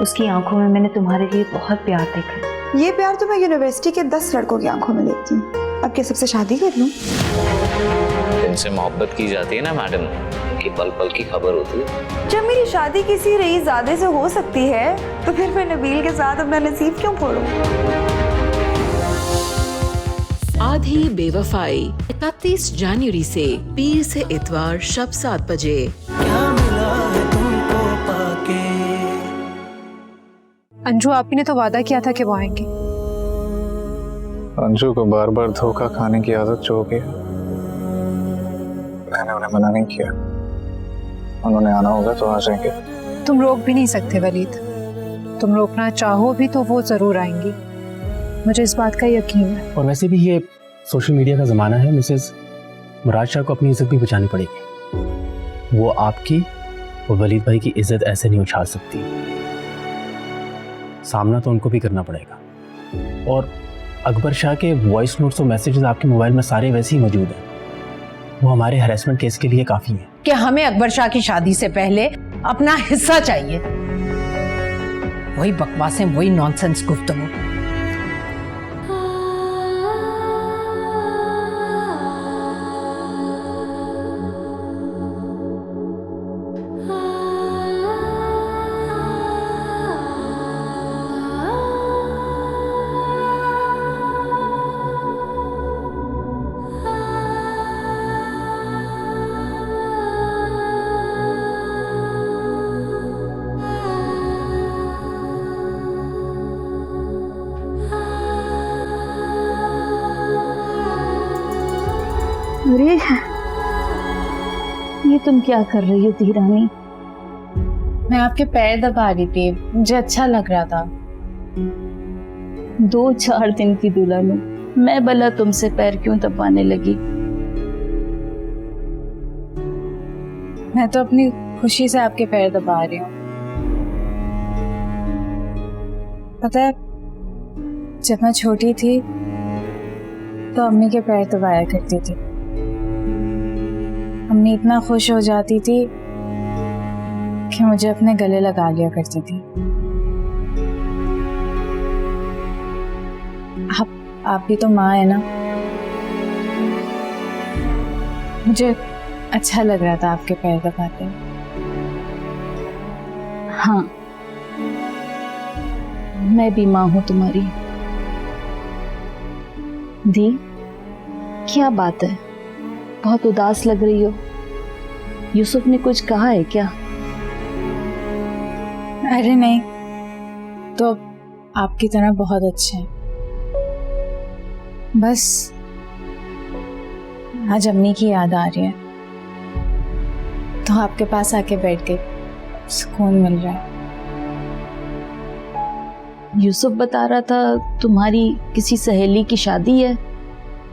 उसकी आंखों में मैंने तुम्हारे लिए बहुत प्यार देखा। ये प्यार तो मैं यूनिवर्सिटी के 10 लड़कों की आंखों में देखती हूँ। अब क्या सबसे शादी कर लूँ? जिनसे मोहब्बत की जाती है ना मैडम, कि पल पल की खबर होती है। जब मेरी शादी किसी रईसजादे से हो सकती है तो फिर मैं नबील के साथ अपना नसीब क्यों फोड़ूं? आधी बेवफाई 31 जनवरी से पीर से इतवार शब 7 बजे। क्या मिला है तुमको पाके? अंजू आपी ने तो वादा किया था कि वो आएंगे। अंजू को बार बार धोखा खाने की आदत जो हो गई है, मैंने उन्हें मना नहीं किया। उन्होंने आना होगा तो आ जाएंगे। तुम रोक भी नहीं सकते वलीद, तुम रोकना चाहो भी तो वो जरूर आएंगी, मुझे इस बात का यकीन है। और वैसे भी ये सोशल मीडिया का ज़माना है, मिसेस मुराद शाह को अपनी इज्जत भी बचानी पड़ेगी। वो आपकी और वलीद भाई की इज्जत ऐसे नहीं उछाल सकती, सामना तो उनको भी करना पड़ेगा। और अकबर शाह के वॉइस नोट्स और मैसेजेस आपके मोबाइल में सारे वैसे ही मौजूद हैं, वो हमारे हैरेसमेंट केस के लिए काफ़ी हैं। कि हमें अकबर शाह की शादी से पहले अपना हिस्सा चाहिए। वही बकवासें, वही नॉनसेंस गुफ्तगू। अरे ये तुम क्या कर रही हो धीरानी? मैं आपके पैर दबा रही थी, मुझे अच्छा लग रहा था। 2-4 दिन की दुल्हन हूँ मैं, भला तुमसे पैर क्यों दबाने लगी? मैं तो अपनी खुशी से आपके पैर दबा रही हूँ। पता है, जब मैं छोटी थी तो अम्मी के पैर दबाया करती थी। अम्मी इतना खुश हो जाती थी कि मुझे अपने गले लगा लिया करती थी। आप भी तो माँ है ना, मुझे अच्छा लग रहा था आपके पैर दबाते। हाँ, मैं भी माँ हूँ तुम्हारी। दी, क्या बात है, बहुत उदास लग रही हो। यूसुफ ने कुछ कहा है क्या? अरे नहीं, तो आपकी तरह बहुत अच्छे हैं। बस आज अम्मी की याद आ रही है तो आपके पास आके बैठ के सुकून मिल रहा है। यूसुफ बता रहा था तुम्हारी किसी सहेली की शादी है,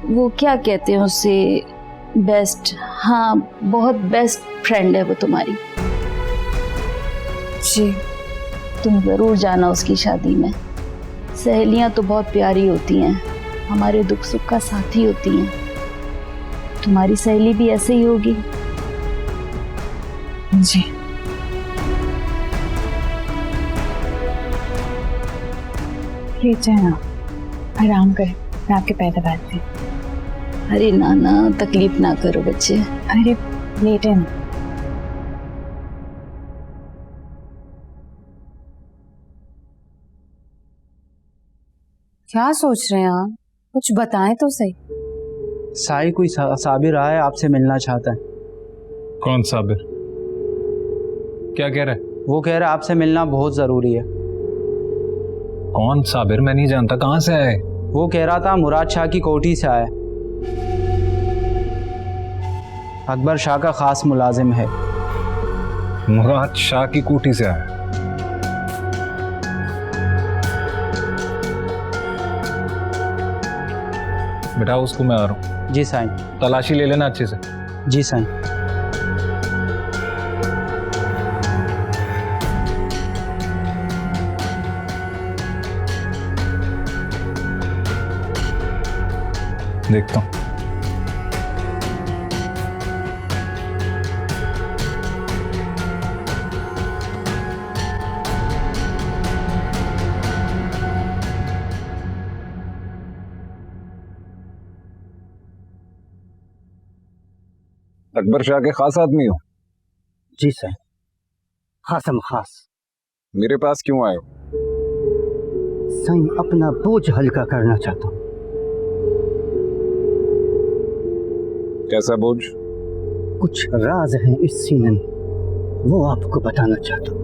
वो क्या कहते हैं उससे, बेस्ट, हाँ बहुत बेस्ट फ्रेंड है वो तुम्हारी। जी, तुम जरूर जाना उसकी शादी में। सहेलियां तो बहुत प्यारी होती हैं, हमारे दुख सुख का साथी होती हैं। तुम्हारी सहेली भी ऐसे ही होगी। जी, लीजिए ना, आराम करें, मैं आपके पैर दबाती हूँ। अरे नाना, तकलीफ ना करो बच्चे। अरे लेटे ना। क्या सोच रहे हैं आप? कुछ बताएं तो सही। साई, कोई साबिर आया है, आपसे मिलना चाहता है। कौन साबिर? क्या कह रहा है? वो कह रहा है आपसे मिलना बहुत जरूरी है। कौन साबिर? मैं नहीं जानता, कहाँ से आए? वो कह रहा था मुराद शाह की कोठी से आया, अकबर शाह का खास मुलाजिम है। मुराद शाह की कोठी से आया? बेटा उसको मैं आ रहा हूँ। जी साईं। तलाशी ले लेना अच्छे से। जी साईं। देखता हूँ। अकबर शाह के खास आदमी हो? जी सर, खासम खास। मेरे पास क्यों आए हो? सही अपना बोझ हल्का करना चाहता हूँ। कैसा बोझ? कुछ राज हैं इस सीने में, वो आपको बताना चाहता हूँ।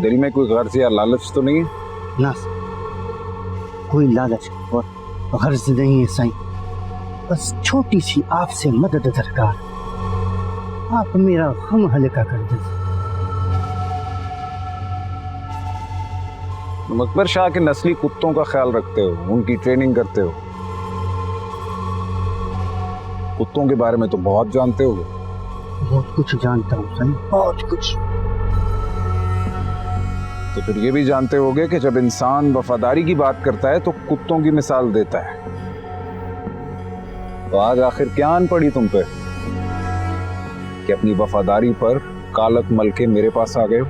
दिल में कोई गर्ज या लालच तो नहीं है? ना सर, कोई लालच और गर्ज नहीं है साईं, बस छोटी सी आपसे मदद दरकार। आप मेरा गम हल्का कर दीजिए। तुम अकबर शाह के नस्ली कुत्तों का ख्याल रखते हो, उनकी ट्रेनिंग करते हो। कुत्तों के बारे में तो बहुत जानते हो। बहुत कुछ जानता हूँ साईं, बहुत कुछ। तो फिर ये भी जानते होगे कि जब इंसान वफादारी की बात करता है तो कुत्तों की मिसाल देता है। तो आज आखिर क्या आन पड़ी तुम पे कि अपनी वफादारी पर कालक मल के मेरे पास आ गए हो?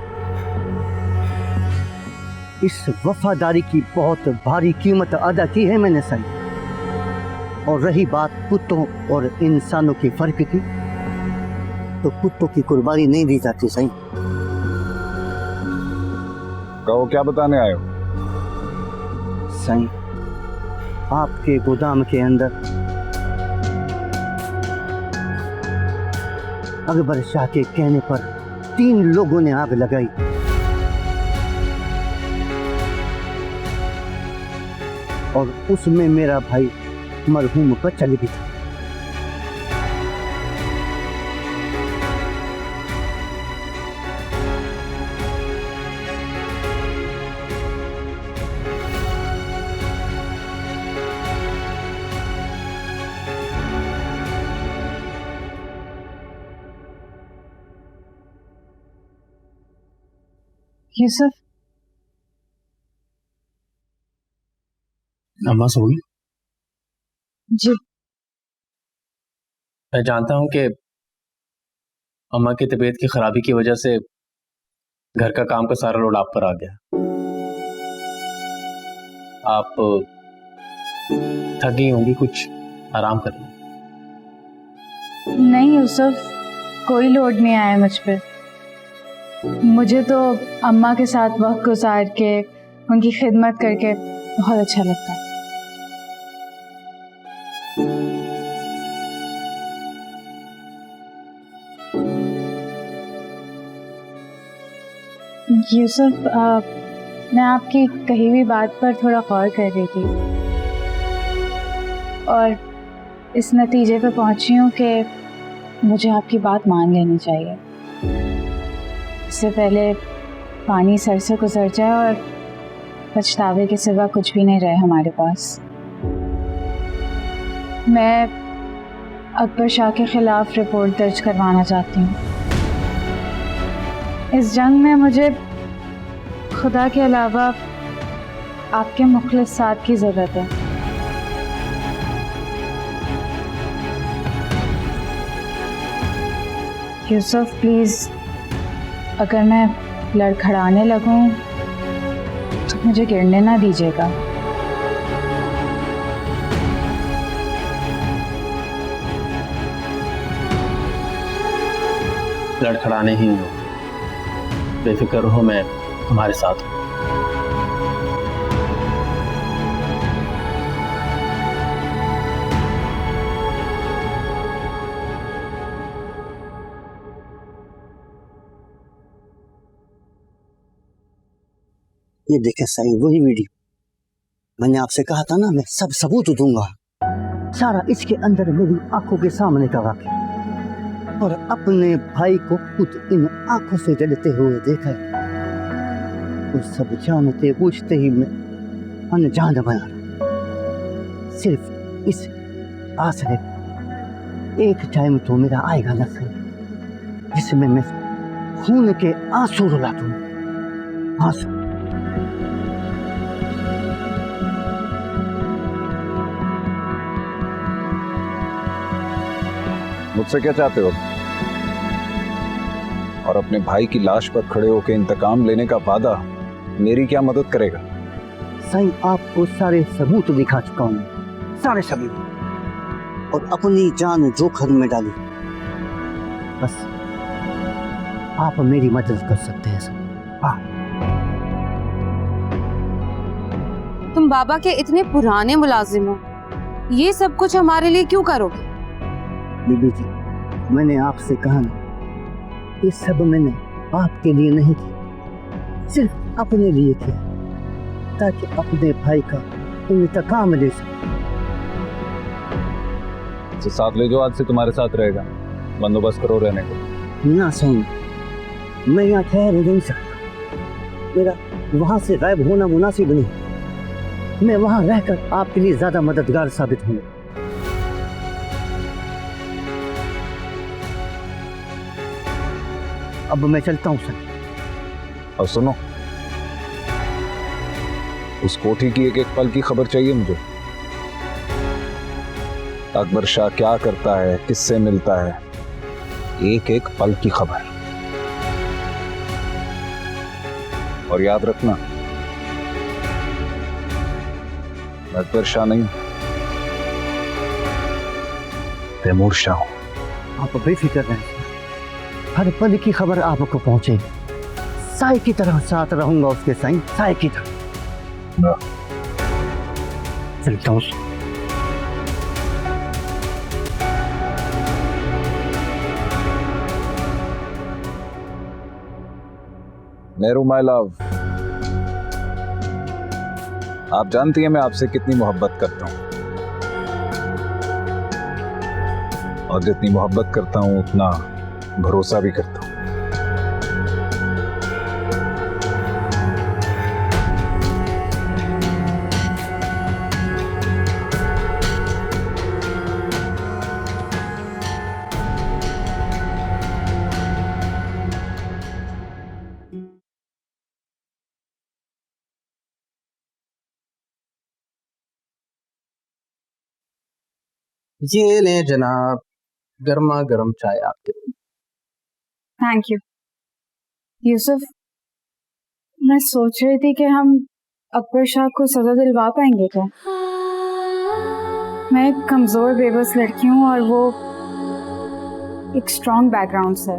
इस वफादारी की बहुत भारी कीमत अदा की है मैंने साईं। और रही बात कुत्तों और इंसानों के फर्क की, तो कुत्तों की कुर्बानी नहीं दी जाती साईं। कहो, क्या बताने आए हो? साईं, आपके गोदाम के अंदर अकबर शाह के कहने पर 3 लोगों ने आग लगाई और उसमें मेरा भाई मरहूम बचल भी था। यूसुफ, अम्मा सो गई? जी। मैं जानता हूँ कि अम्मा की तबीयत की खराबी की वजह से घर का काम का सारा लोड आप पर आ गया। आप थकी होंगी, कुछ आराम कर लें। नहीं यूसुफ, कोई लोड नहीं आया मुझ पे। मुझे तो अम्मा के साथ वक्त गुजार के उनकी खिदमत करके बहुत अच्छा लगता है। यूसुफ, मैं आपकी कही हुई बात पर थोड़ा गौर कर रही थी और इस नतीजे पे पहुंची हूँ कि मुझे आपकी बात मान लेनी चाहिए। इससे पहले पानी सर से गुजर जाए और पछतावे के सिवा कुछ भी नहीं रहे हमारे पास। मैं अकबर शाह के खिलाफ रिपोर्ट दर्ज करवाना चाहती हूँ। इस जंग में मुझे खुदा के अलावा आपके मुखलिस साथ की ज़रूरत है। यूसुफ प्लीज़, अगर मैं लड़खड़ाने लगूं तो मुझे गिरने ना दीजिएगा। लड़खड़ाने ही हो, बेफिक्र हो, मैं तुम्हारे साथ हूँ। ये देखे साईं, वही वीडियो मैंने आपसे कहा था ना, मैं सब सबूत दूंगा। सारा इसके अंदर मेरी आंखों के सामने का वाक़या, और अपने भाई को खुद इन आंखों से जलते हुए देखा है। वो सब जानते बूझते ही मैं अनजान बना रहा। सिर्फ इस आस है एक टाइम तो मेरा आएगा ना सही, जिसमें मैं खून के आंसू रुला दूं। आंसू मुझसे क्या चाहते हो? और अपने भाई की लाश पर खड़े होकर इंतकाम लेने का वादा मेरी क्या मदद करेगा? साईं, आपको सारे सबूत दिखा चुका हूँ, सारे सबूत और अपनी जान जोखिम में डाली। बस आप मेरी मदद कर सकते हैं सर। हाँ। तुम बाबा के इतने पुराने मुलाजिम हो, ये सब कुछ हमारे लिए क्यों करोगे? बीबी जी, मैंने आपसे कहा ना, ये सब मैंने आपके लिए नहीं किया, सिर्फ अपने लिए किया, ताकि अपने भाई का इंतकाम ले सके। तो साथ ले जो, आज से तुम्हारे साथ रहेगा, बंदोबस्त करो रहने को। ना सही, मैं यहाँ ठहर नहीं सकता, मेरा वहाँ से गायब होना मुनासिब नहीं। मैं वहाँ रहकर आपके लिए ज्यादा मददगार साबित हूँ। अब मैं चलता हूँ सर। और सुनो, उस कोठी की एक एक पल की खबर चाहिए मुझे। अकबर शाह क्या करता है, किससे मिलता है, एक एक पल की खबर। और याद रखना, मैं अकबर शाह नहीं, तैमूर शाह हूं। आप बेफिक्र रहें, हर पल की खबर आपको पहुंचेगी। साय की तरह साथ रहूंगा उसके साईं, साय की तरह। चलता हूँ। नेहरू माय लव, आप जानती हैं मैं आपसे कितनी मोहब्बत करता हूं, और जितनी मोहब्बत करता हूं उतना भरोसा भी करता हूं। ये ले जनाब, गर्मा गर्म चाय आपके लिए। Thank you. यूसुफ, मैं सोच रही थी कि हम अकबर शाह को सजा दिलवा पाएंगे क्या? मैं एक कमजोर बेबस लड़की हूँ और वो एक स्ट्रॉन्ग बैकग्राउंड से।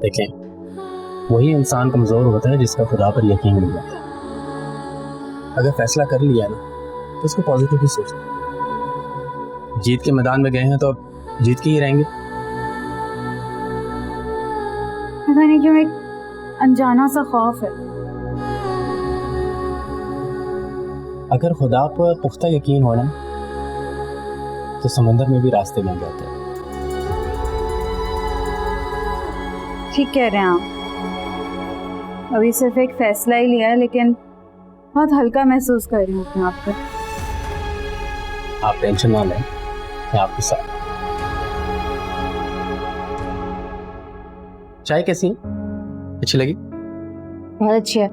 देखें, वही इंसान कमजोर होता है जिसका खुदा पर यकीन नहीं होता। अगर फैसला कर लिया ना तो उसको पॉजिटिवली सोचना। जीत के मैदान में गए हैं तो अब जीत के ही रहेंगे। पता नहीं क्यों एक अनजाना सा खौफ है। अगर खुदा पर पुख्ता यकीन हो ना तो समंदर में भी रास्ते बन जाते हैं। ठीक कह रहे हैं आप। अभी सिर्फ एक फैसला ही लिया है, लेकिन बहुत हल्का महसूस कर रही हूँ अपने आप को। आप टेंशन ना लें, मैं आपके साथ। चाय कैसी है? अच्छी लगी? बहुत अच्छी है।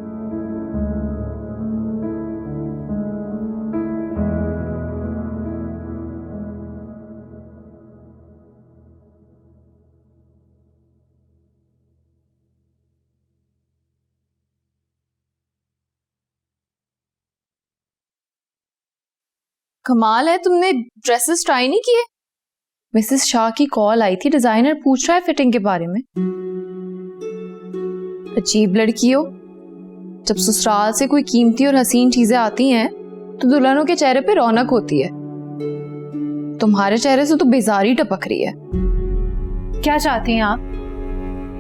कमाल है, तुमने ड्रेसेस ट्राई नहीं किए? मिसेस शाह की कॉल आई थी, डिजाइनर पूछ रहा है फिटिंग के बारे में। अजीब लड़की हो, जब ससुराल से कोई कीमती और हसीन चीजें आती हैं तो दुल्हनों के चेहरे पे रौनक होती है। तुम्हारे चेहरे से तो बेजारी टपक रही है। क्या चाहती हैं आप?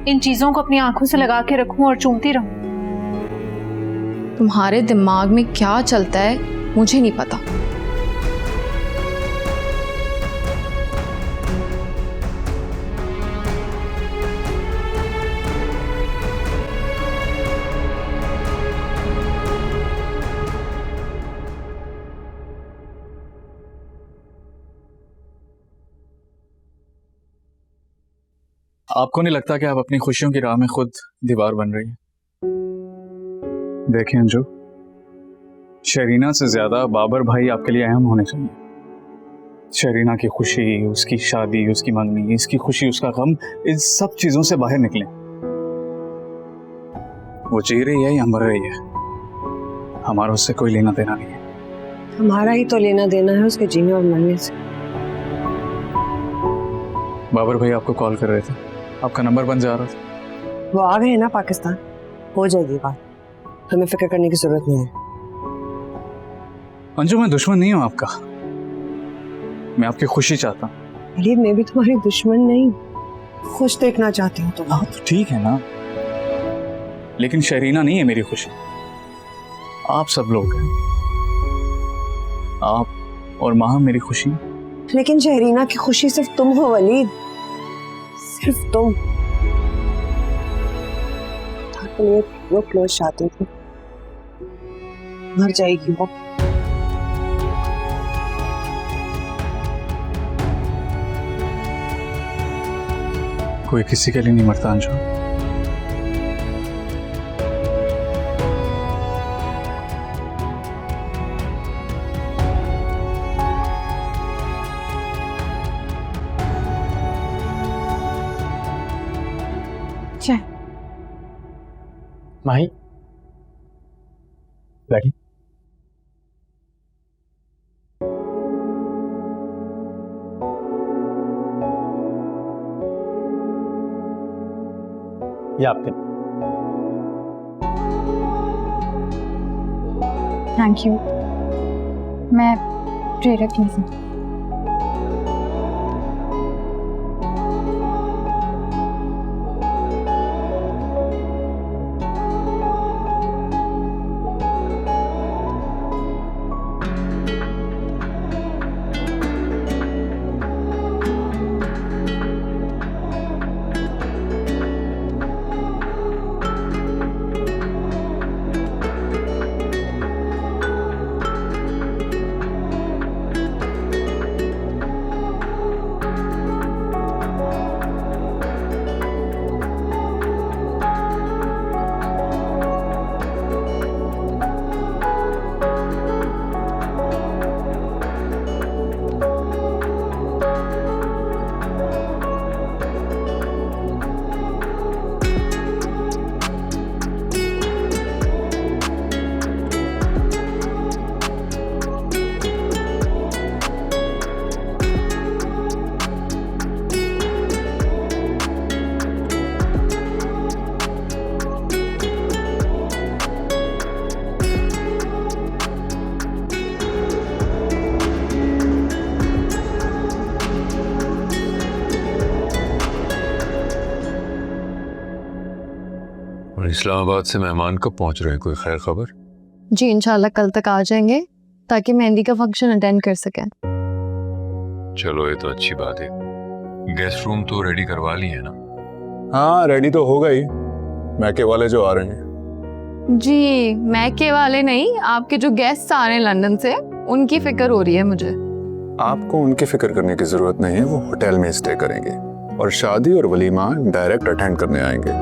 इन चीजों को अपनी आंखों से लगा के रखूं और चूमती रहूं? तुम्हारे दिमाग में क्या चलता है मुझे नहीं पता। आपको नहीं लगता कि आप अपनी खुशियों की राह में खुद दीवार बन रही हैं? देखें अंजू, शरीना से ज्यादा बाबर भाई आपके लिए अहम होने चाहिए। शरीना की खुशी, उसकी शादी, उसकी मंगनी, इसकी खुशी, उसका गम, इन सब चीजों से बाहर निकलें। वो जी रही है या मर रही है, हमारा उससे कोई लेना देना नहीं है। हमारा ही तो लेना देना है उसके जीने और मरने से। बाबर भाई आपको कॉल कर रहे थे, आपका नंबर बंद जा रहा था। वो आ गए हैं ना पाकिस्तान, हो जाएगी बात, हमें फिक्र करने की जरूरत नहीं है। अंजू मैं दुश्मन नहीं हूं आपका, मैं आपकी खुशी चाहता हूँ। अरे मैं भी तुम्हारी दुश्मन नहीं, खुश देखना चाहती हूँ तुम। हाँ तो ठीक है ना, लेकिन शरीना नहीं है मेरी खुशी, आप सब लोग हैं, आप और माँ मेरी खुशी। लेकिन शहरीना की खुशी सिर्फ तुम हो वलीद, सिर्फ तुम। वो क्लोज चाहती थी, मर जाएगी वो। कोई किसी के लिए नहीं मरता अंजू। चाय। माही बैठी। ये आपके। Thank you. मैं ट्रे रख लीजिए। इस्लामाबाद से मेहमान कब पहुंच रहे हैं, कोई खैर खबर? जी इंशाल्लाह कल तक आ जाएंगे ताकि मेहंदी का फंक्शन अटेंड कर सकें। चलो ये तो अच्छी बात है। गेस्ट रूम तो रेडी करवा ली है ना? हाँ रेडी तो हो गई, मैके वाले जो आ रहे हैं। जी मैके वाले नहीं, आपके जो गेस्ट आ रहे हैं लंदन से, उनकी फिक्र हो रही है मुझे। आपको उनकी फिक्र करने की जरूरत नहीं है, वो होटल में स्टे करेंगे और शादी और वलीमा डायरेक्ट अटेंड करने आएंगे।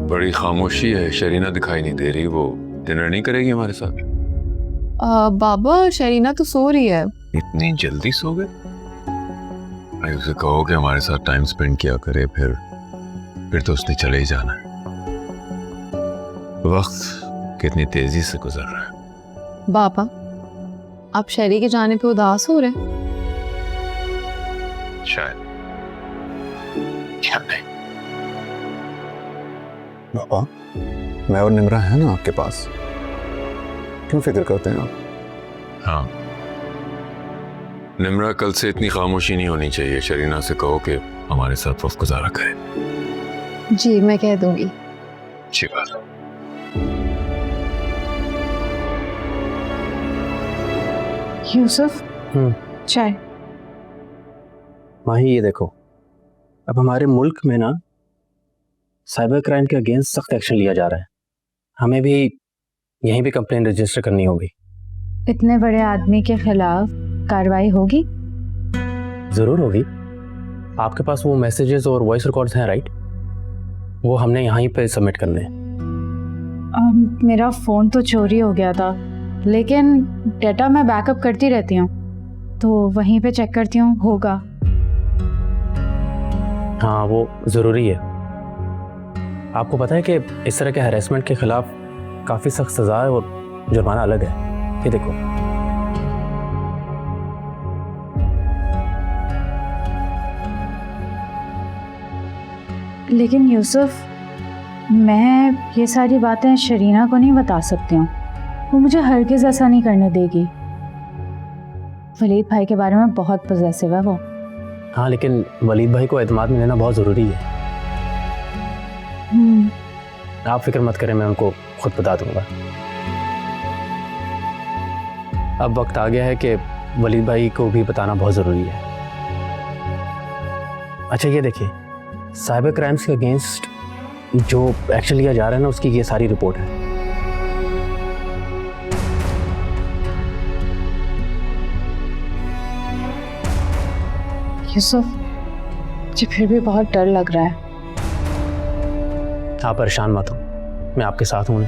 बड़ी खामोशी है, शरीना दिखाई नहीं दे रही, वो डिनर नहीं करेगी हमारे साथ? बाबा शरीना तो सो रही है। इतनी जल्दी सो गए? अरे उसे कहो कि हमारे साथ टाइम स्पेंड किया करे, फिर तो उसने चले ही जाना है। वक्त कितनी तेजी से गुजर रहा है। बाबा आप शरी के जाने पे उदास हो रहे? शायद, क्या नहीं। पापा मैं और निमरा है ना आपके पास, क्यों फिक्र करते हैं आप? हाँ निमरा, कल से इतनी खामोशी नहीं होनी चाहिए। शरीना से कहो कि हमारे साथ वक्त गुजारा करे। जी मैं कह दूंगी। अच्छी बात है। यूसुफ चाय। माही ये देखो, अब हमारे मुल्क में ना साइबर क्राइम के अगेंस्ट सख्त एक्शन लिया जा रहा है, हमें भी यहीं पे कंप्लेन रजिस्टर करनी होगी। इतने बड़े आदमी के खिलाफ कार्रवाई होगी? जरूर होगी। आपके पास वो मैसेजेस और वॉइस रिकॉर्ड्स हैं राइट? वो हमने यहीं पे सबमिट करने हैं। मेरा फ़ोन तो चोरी हो गया था, लेकिन डेटा मैं बैकअप करती रहती हूँ, तो वहीं पे चेक करती हूँ होगा। हाँ वो ज़रूरी है। आपको पता है कि इस तरह के हैरेसमेंट के खिलाफ काफ़ी सख्त सज़ा है और जुर्माना अलग है। ये देखो, लेकिन यूसुफ, मैं ये सारी बातें शरीना को नहीं बता सकती हूँ। वो मुझे हरगिज़ ऐसा नहीं करने देगी। वलीद भाई के बारे में बहुत पॉजेसिव है वो। हाँ, लेकिन वलीद भाई को एतमाद में लेना बहुत ज़रूरी है। आप फिक्र मत करें, मैं उनको खुद बता दूंगा। अब वक्त आ गया है कि वलीद भाई को भी बताना बहुत ज़रूरी है। अच्छा, ये देखिए, साइबर क्राइम्स के अगेंस्ट जो एक्शन लिया जा रहा है ना, उसकी ये सारी रिपोर्ट है। यूसुफ, मुझे फिर भी बहुत डर लग रहा है। आप परेशान मत हो, मैं आपके साथ हूँ।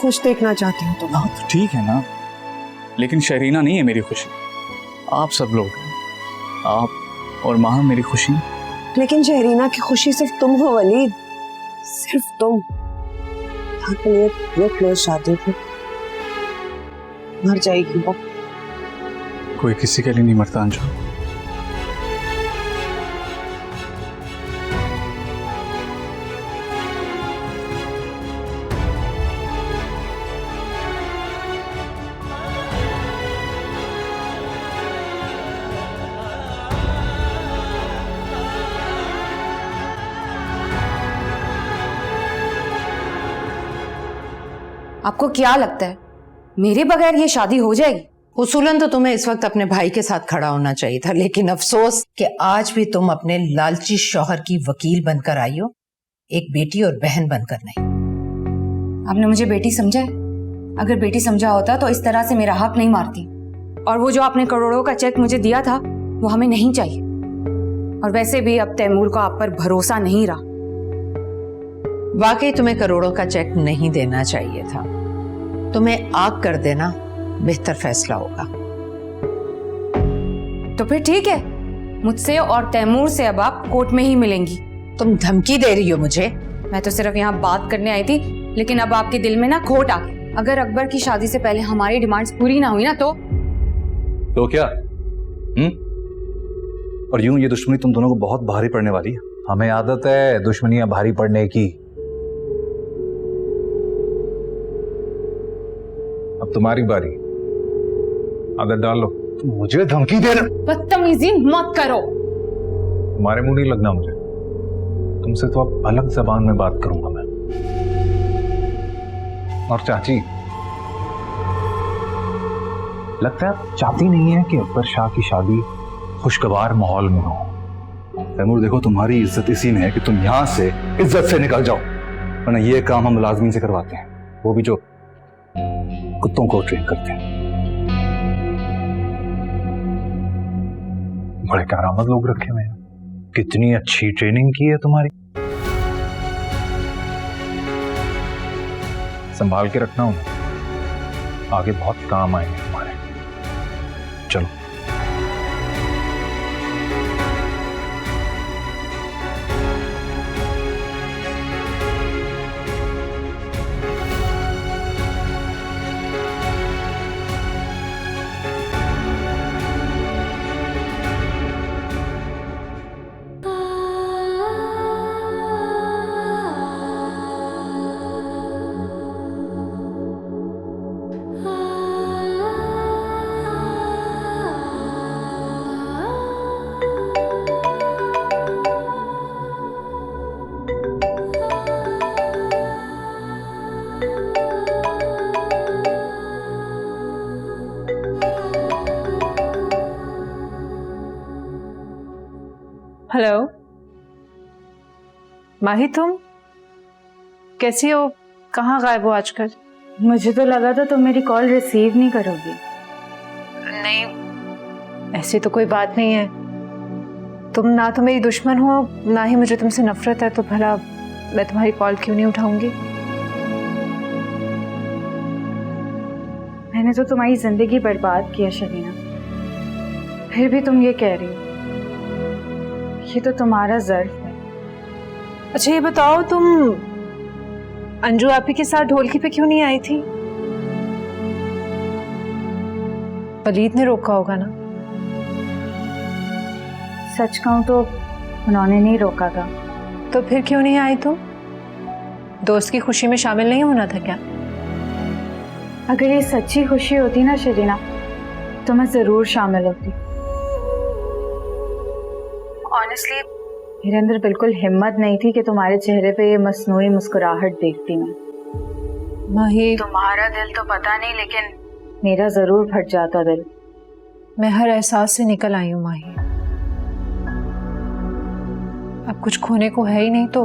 खुश देखना चाहती हूँ तुम। हाँ तो ठीक है ना, लेकिन शरीना नहीं है मेरी खुशी, आप सब लोग हैं। आप और माँ मेरी खुशी। लेकिन शहरीना की खुशी सिर्फ तुम हो वलीद, सिर्फ तुम। रोक लो शादी को, मर जाएगी वो। कोई किसी के लिए नहीं मरता अंजू। आपको क्या लगता है मेरे बगैर ये शादी हो जाएगी? उसूलन तो तुम्हें इस वक्त अपने भाई के साथ खड़ा होना चाहिए था, लेकिन अफसोस कि आज भी तुम अपने लालची शौहर की वकील बनकर आई हो, एक बेटी और बहन बनकर नहीं। आपने मुझे बेटी समझा है? अगर बेटी समझा होता तो इस तरह से मेरा हक नहीं मारती। और वो जो आपने करोड़ों का चेक मुझे दिया था वो हमें नहीं चाहिए। और वैसे भी अब तैमूर को आप पर भरोसा नहीं रहा। वाकई तुम्हें करोड़ों का चेक नहीं देना चाहिए था, तुम्हें आग कर देना बेहतर फैसला होगा। तो फिर ठीक है, मुझसे और तैमूर से अब आप कोर्ट में ही मिलेंगी। तुम धमकी दे रही हो मुझे? मैं तो सिर्फ यहाँ बात करने आई थी, लेकिन अब आपके दिल में ना खोट आ गई। अगर अकबर की शादी से पहले हमारी डिमांड्स पूरी ना हुई ना तो क्या? और यूं ये दुश्मनी तुम दोनों को बहुत भारी पड़ने वाली है। हमें आदत है दुश्मनियां भारी पड़ने की। अब तुम्हारी बारी, आदत डाल लो। मुझे धमकी दे रहे? बदतमीजी मत करो। तुम्हारे मुंह नहीं लगना मुझे, तुमसे तो अब अलग जबान में बात करूंगा मैं। और चाची, लगता है आप चाहती नहीं है कि अकबर शाह की शादी खुशगवार माहौल में हो। तैमूर देखो, तुम्हारी इज्जत इसी में है कि तुम यहां से इज्जत से निकल जाओ, वरना ये काम हम मुलाजमीन से करवाते हैं, वो भी जो कुत्तों को ट्रेन करते हैं। बड़े करामत लोग रखे हुए हैं, कितनी अच्छी ट्रेनिंग की है तुम्हारी। संभाल के रखना उन्हें, आगे बहुत काम आएंगे तुम्हारे। चलो। हेलो माही, तुम कैसी हो? कहाँ गायब हो आजकल? मुझे तो लगा था तुम मेरी कॉल रिसीव नहीं करोगी। नहीं, ऐसी तो कोई बात नहीं है। तुम ना तो मेरी दुश्मन हो, ना ही मुझे तुमसे नफरत है, तो भला मैं तुम्हारी कॉल क्यों नहीं उठाऊंगी? मैंने तो तुम्हारी जिंदगी बर्बाद किया शरीना, फिर भी तुम ये कह रही हो। ये तो तुम्हारा ज़र्फ है। अच्छा ये बताओ, तुम अंजू आपी के साथ ढोलकी पे क्यों नहीं आई थी? वलीद ने रोका होगा ना? सच कहूँ तो उन्होंने नहीं रोका था। तो फिर क्यों नहीं आई तुम? दोस्त की खुशी में शामिल नहीं होना था क्या? अगर ये सच्ची खुशी होती ना शरीना, तो मैं ज़रूर शामिल होती। ऑनेस्टली मेरे अंदर बिल्कुल हिम्मत नहीं थी कि तुम्हारे चेहरे पे ये मसनूई मुस्कुराहट देखती मैं। माही, तुम्हारा दिल तो पता नहीं, लेकिन मेरा ज़रूर फट जाता दिल। मैं हर एहसास से निकल आई हूँ माही। अब कुछ खोने को है ही नहीं, तो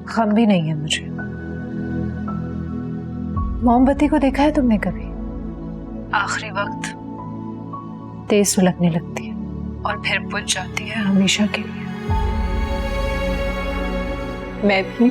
गम भी नहीं है मुझे। मोमबत्ती को देखा है तुमने कभी? आखिरी वक्त तेज सुलगने लगती है और फिर बुझ जाती है हमेशा के लिए। मैं भी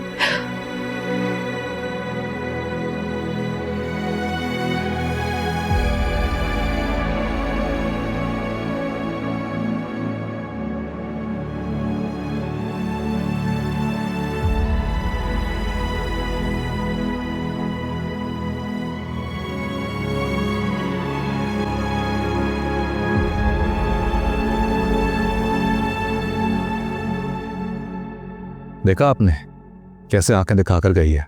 देखा आपने कैसे आंखें दिखाकर गई है।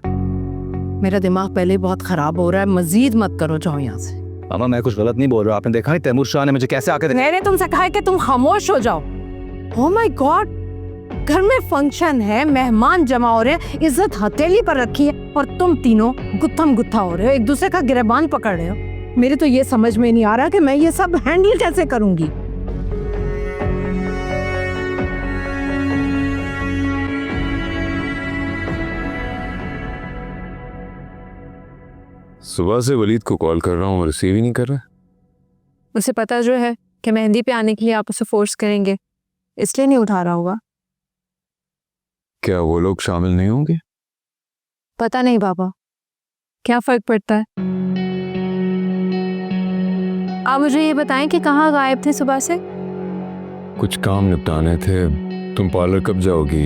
मेरा दिमाग पहले ही बहुत खराब हो रहा है, मजीद मत करो, जाओ यहाँ से। मामा मैं कुछ गलत नहीं बोल रहा, आपने देखा है तैमूर शाह ने मुझे कैसे आके मैंने तुमसे कहा है कि तुम खामोश हो जाओ। ओह माय गॉड, घर में फंक्शन है, मेहमान जमा हो रहे हैं, इज्जत हथेली पर रखी है और तुम तीनों गुत्थम गुत्था हो रहे हो, एक दूसरे का गिरबान पकड़ रहे हो। मेरे तो ये समझ में नहीं आ रहा कि मैं ये सब हैंडल कैसे करूंगी। सुबह से वलीद को कॉल कर रहा हूँ और रिसीव ही नहीं कर रहा। उसे पता जो है कि मेहंदी पे आने के लिए आप उसे फोर्स करेंगे, इसलिए नहीं उठा रहा होगा। क्या वो लोग शामिल नहीं होंगे? पता नहीं बाबा, क्या फर्क पड़ता है। आप मुझे ये बताएं कि कहाँ गायब थे सुबह से? कुछ काम निपटाने थे। तुम पार्लर कब जाओगी?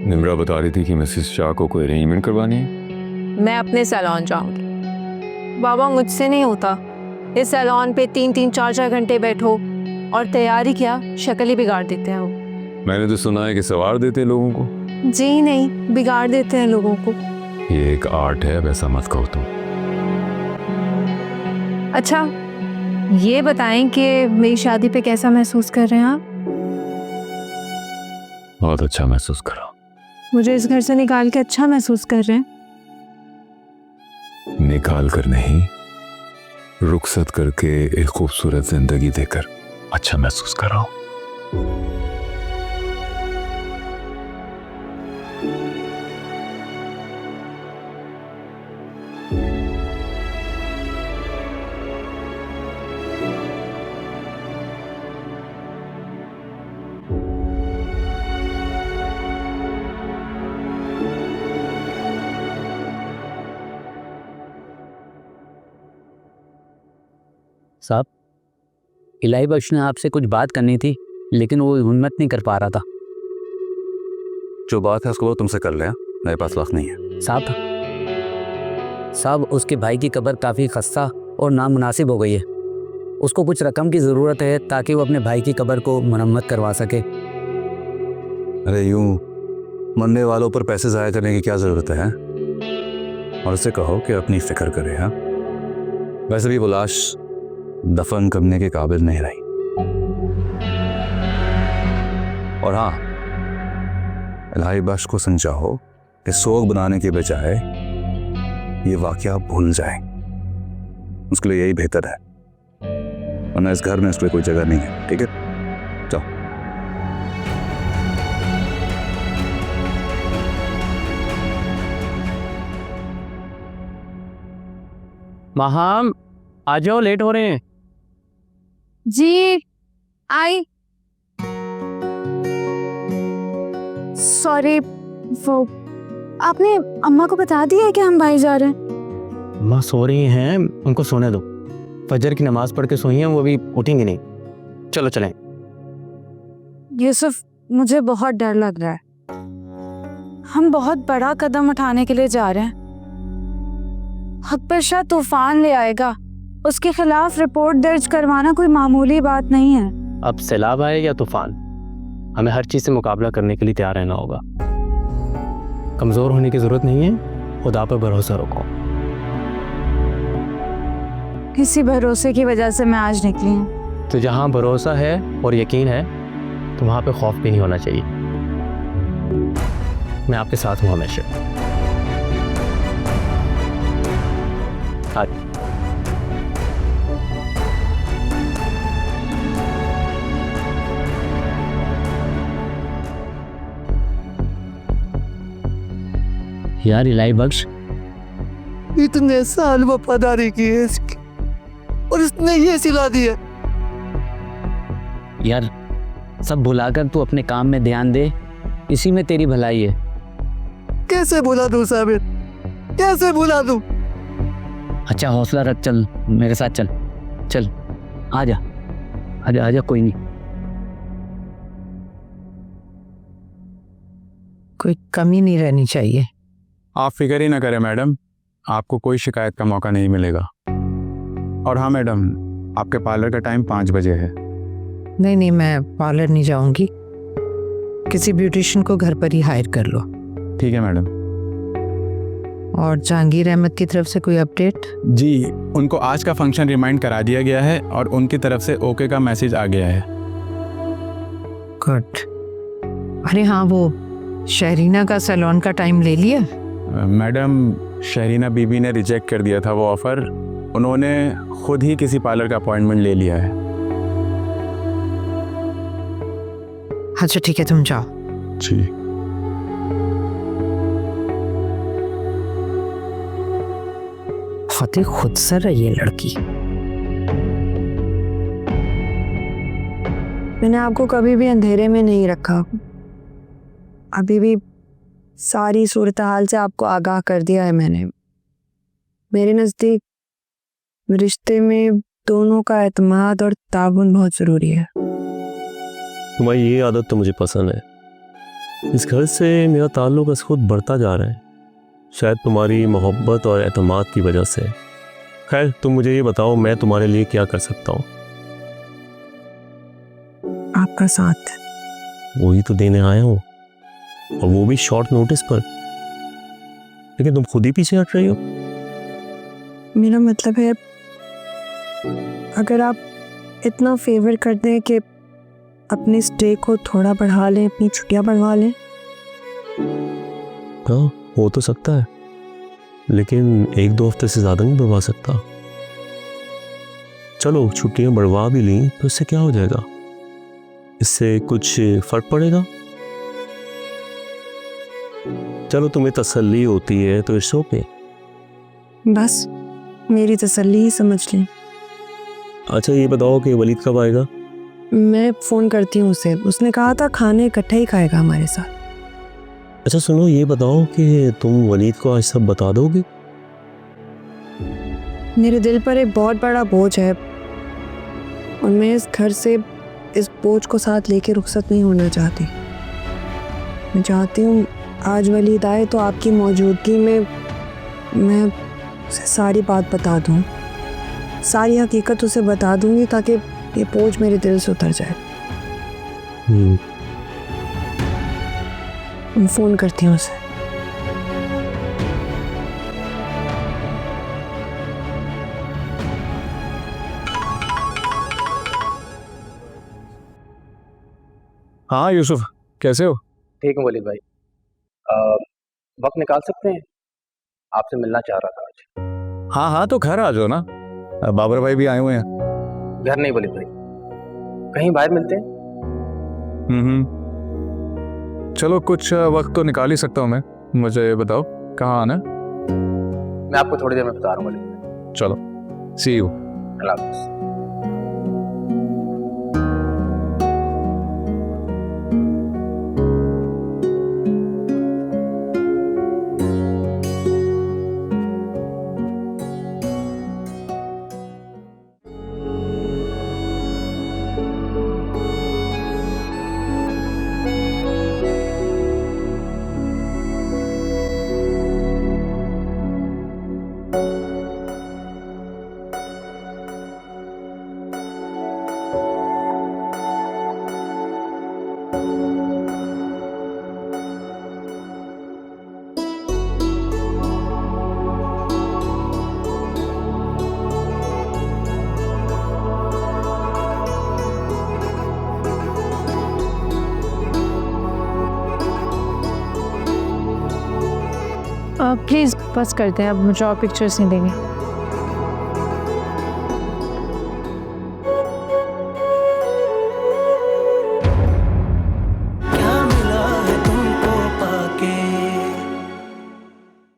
निम्रा बता रही थी कि मिसेस शाह को कोई अरेंजमेंट करवानी है। मैं अपने सैलून जाऊंगी। बाबा मुझसे नहीं होता। इस सैलून पे 3-3, 4-4 घंटे बैठो और तैयारी क्या, शक्ल ही बिगाड़ देते हैं वो। मैंने तो सुना है कि सवार देते हैं लोगों को। जी नहीं, बिगाड़ देते हैं लोगों को। ये एक आर्ट है, वैसा मत कहो तुम। अच्छा ये बताएं कि मेरी शादी पे कैसा महसूस कर रहे हैं आप? बहुत अच्छा महसूस कर रहा हूँ। मुझे इस घर से निकाल के अच्छा महसूस कर रहे हैं? निकाल कर नहीं, रुखसत करके एक खूबसूरत जिंदगी देकर अच्छा महसूस कर रहा हूं। साहब, इलाही बख्श ने आपसे कुछ बात करनी थी, लेकिन वो हिम्मत नहीं कर पा रहा था। जो बात है उसको वो तुमसे कर ले, मेरे पास वक्त नहीं है। साहब उसके भाई की कब्र काफ़ी खस्ता और नामुनासिब हो गई है। उसको कुछ रकम की ज़रूरत है ताकि वो अपने भाई की कब्र को मरम्मत करवा सके। अरे यूं मरने वालों पर पैसे ज़ाया करने की क्या ज़रूरत है? और उसे कहो कि अपनी फिक्र करे। हाँ, वैसे भी वो लाश दफन करने के काबिल नहीं रही। और हाँ, इलाही बख्श को समझाओ कि सोग बनाने के बजाय ये वाकया भूल जाए। उसके लिए यही बेहतर है, वरना इस घर में उसके लिए कोई जगह नहीं है। ठीक है, जाओ। महाम आ जाओ, लेट हो रहे हैं। जी आई। सॉरी, वो आपने अम्मा को बता दिया है कि हम बाहर जा रहे हैं? माँ सो रही हैं, उनको सोने दो। फजर की नमाज पढ़ के सोई हैं, वो भी उठेंगी नहीं। चलो चलें। यूसुफ, मुझे बहुत डर लग रहा है। हम बहुत बड़ा कदम उठाने के लिए जा रहे हैं। अकबर शाह तूफान ले आएगा। उसके खिलाफ रिपोर्ट दर्ज करवाना कोई मामूली बात नहीं है। अब सैलाब आए या तूफान, हमें हर चीज़ से मुकाबला करने के लिए तैयार रहना होगा। कमज़ोर होने की ज़रूरत नहीं है, खुदा पर भरोसा रखो। इसी भरोसे की वजह से मैं आज निकली हूँ। तो जहाँ भरोसा है और यकीन है तो वहाँ पे खौफ भी नहीं होना चाहिए। मैं आपके साथ हूँ हमेशा। आज यार इलाही बख्श, इतने साल वफादारी की है इसकी और इसने ये सिला दिया। यार सब भुलाकर तू अपने काम में ध्यान दे, इसी में तेरी भलाई है। कैसे भुला दूं साबिर, कैसे भुला दूं? अच्छा हौसला रख, चल मेरे साथ चल। चल आजा आजा आजा, कोई नहीं। कोई कमी नहीं रहनी चाहिए। आप फिक्र ही ना करें मैडम, आपको कोई शिकायत का मौका नहीं मिलेगा। और हाँ मैडम, आपके पार्लर का टाइम 5 बजे है। नहीं नहीं, मैं पार्लर नहीं जाऊंगी। किसी ब्यूटिशियन को घर पर ही हायर कर लो। ठीक है मैडम। और जहांगीर अहमद की तरफ से कोई अपडेट? जी, उनको आज का फंक्शन रिमाइंड करा दिया गया है और उनकी तरफ से ओके का मैसेज आ गया है। गुड। अरे हाँ, वो शहरीना का सैलून का टाइम ले लिया? मैडम, शहरीना बीबी ने रिजेक्ट कर दिया था वो ऑफ़र। उन्होंने खुद ही किसी पार्लर का अपॉइंटमेंट ले लिया है। अच्छा ठीक है, तुम जाओ। जी। फतेह खुद सर है ये लड़की। मैंने आपको कभी भी अंधेरे में नहीं रखा। अभी भी सारी सूरत हाल से आपको आगाह कर दिया है मैंने। मेरे नज़दीक रिश्ते में दोनों का एतमाद और ताउन बहुत ज़रूरी है। तुम्हारी ये आदत तो मुझे पसंद है। इस घर से मेरा ताल्लुक बस खुद बढ़ता जा रहा है, शायद तुम्हारी मोहब्बत और एतमाद की वजह से। खैर, तुम मुझे ये बताओ, मैं तुम्हारे लिए क्या कर सकता हूँ? आपका साथ। वही तो देने आया हूँ, और वो भी शॉर्ट नोटिस पर। लेकिन तुम खुद ही पीछे हट रही हो। मेरा मतलब है, अगर आप इतना फेवर कर दें कि अपने स्टे को थोड़ा बढ़ा लें, अपनी छुट्टियां बढ़वा लें। हाँ, हो तो सकता है, लेकिन 1-2 हफ्ते से ज़्यादा नहीं बढ़वा सकता। चलो छुट्टियां बढ़वा भी ली तो इससे क्या हो जाएगा? इससे कुछ फर्क पड़ेगा? चलो तुम्हें तसल्ली होती है तो इट्स ओके। बस मेरी तसल्ली ही समझ लें। अच्छा ये बताओ कि वलीद कब आएगा? मैं फ़ोन करती हूँ उसे। उसने कहा था खाने इकट्ठे ही खाएगा हमारे साथ। अच्छा सुनो, ये बताओ कि तुम वलीद को आज सब बता दोगे? मेरे दिल पर एक बहुत बड़ा बोझ है और मैं इस घर से इस बोझ को साथ लेके रुखसत नहीं होना चाहती। मैं चाहती हूँ आज वलीद आए तो आपकी मौजूदगी में मैं उसे सारी बात बता दूँ, सारी हकीकत उसे बता दूँगी ताकि ये बोझ मेरे दिल से उतर जाए। मैं फ़ोन करती हूँ उसे। हाँ यूसुफ, कैसे हो? ठीक है वलीद भाई। वक्त निकाल सकते हैं? आपसे मिलना चाह रहा था आज। हाँ हाँ, तो घर आ जाओ ना, बाबर भाई भी आए हुए हैं। घर नहीं वलीद भाई, कहीं बाहर मिलते हैं। चलो कुछ वक्त तो निकाल ही सकता हूँ मैं। मुझे बताओ कहाँ आना है? मैं आपको थोड़ी देर में बता रहा हूँ वलीद भाई। चलो, सी यू। अल्लाह हाफ़िज़। प्लीज़ बस करते हैं, अब मुझे और पिक्चर्स नहीं देंगे।